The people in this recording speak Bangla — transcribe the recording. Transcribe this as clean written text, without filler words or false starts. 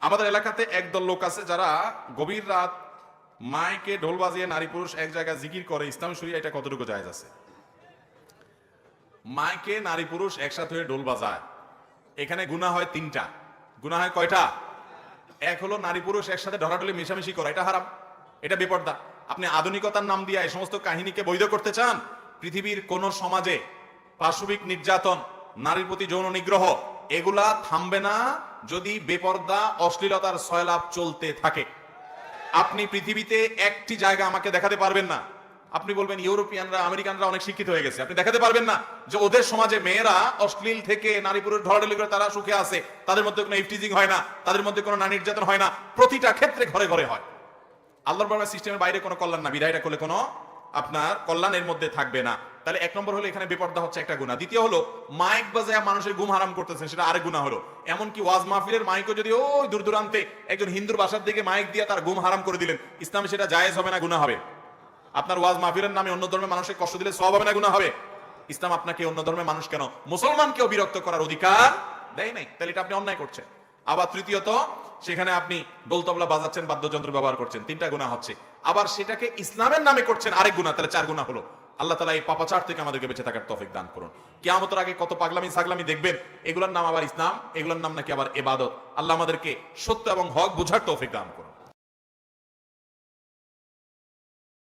আমাদের এলাকাতে একদল লোক আছে যারা গভীর রাত মাইকে ঢোল বাজিয়ে নারী পুরুষ এক জায়গায় জিকির করে। ইসলাম শরীয়তে এটা কতটুকু জায়েজ আছে? মাইকে নারী পুরুষ একসাথে হয়ে ঢোল বাজায়, এখানে গুনাহ হয় তিনটা। গুনাহ হয় কয়টা? এক হলো নারী পুরুষ একসাথে ঢলাঢলি মিশামিশি করা, এটা হারাম, এটা বেপর্দা। আপনি আধুনিকতার নাম দিয়ে এই সমস্ত কাহিনীকে বৈধ করতে চান? পৃথিবীর কোন সমাজে পাশবিক নির্যাতন, নারীর প্রতি যৌন নিগ্রহ এগুলা থামবে না যদি বেপর্দা অশ্লীলতার সয়লাভ চলতে থাকে। আপনি পৃথিবীতে একটি জায়গা আমাকে দেখাতে পারবেন না, আপনি বলবেন ইউরোপিয়ানরা আমেরিকানরা অনেক শিক্ষিত হয়ে গেছে, আপনি দেখাতে পারবেন না যে ওদের সমাজে মেয়েরা অশ্লীল থেকে নারী পুরুষ ঢলাঢলি করে তারা সুখে আছে, তাদের মধ্যে কোনো ইফটিজিং হয় না, তাদের মধ্যে কোনো নারী নির্যাতন হয় না। প্রতিটা ক্ষেত্রে ঘরে ঘরে হয়। আল্লাহর বড় সিস্টেমের বাইরে কোনো কল্যাণ না, বিদায়টা করলে কোনো আপনার কল্যাণের মধ্যে থাকবে না। তাহলে এক নম্বর হলো এখানে বেপর্দা হচ্ছে একটা গুনাহ। দ্বিতীয় হলো মাইক বাজায় মানুষের ঘুম হারাম করতেছেন, সেটা আরেক গুনাহ হলো। এমনকি ওয়াজ মাহফিলের মাইকও যদি ওই দূর দূরান্তে একজন হিন্দুর বাসার দিকে মাইক দিয়ে তার ঘুম হারাম করে দিলেন, ইসলামে সেটা জায়েজ হবে না, গুনাহ হবে? আপনার ওয়াজ মাহফিলের নামে অন্য ধর্মের মানুষকে কষ্ট দিলে সওয়াব হবে না, গুনাহ হবে? ইসলাম আপনাকে অন্য ধর্মের মানুষ কেন মুসলমানকেও বিরক্ত করার অধিকার দেয় নাই, তাহলে এটা আপনি অন্যায় করছেন। আবার তৃতীয়ত সেখানে আপনি দোলতবলা বাজাচ্ছেন, বাদ্যযন্ত্র ব্যবহার করছেন, তিনটা গুনাহ হচ্ছে। আবার সেটাকে ইসলামের নামে করছেন, আরেক গুনাহ, তাহলে চার গুনাহ হলো। আল্লাহ তাআলা এই পাপাচার থেকে আমাদেরকে বেঁচে থাকার তৌফিক দান করুন। কিয়ামতের আগে কত পাগলামি ছাগলামি দেখবেন, এগুলোর নাম আবার ইসলাম, এগুলোর নাম নাকি আবার ইবাদত। আল্লাহ আমাদেরকে সত্য এবং হক বোঝার তৌফিক দান করুন।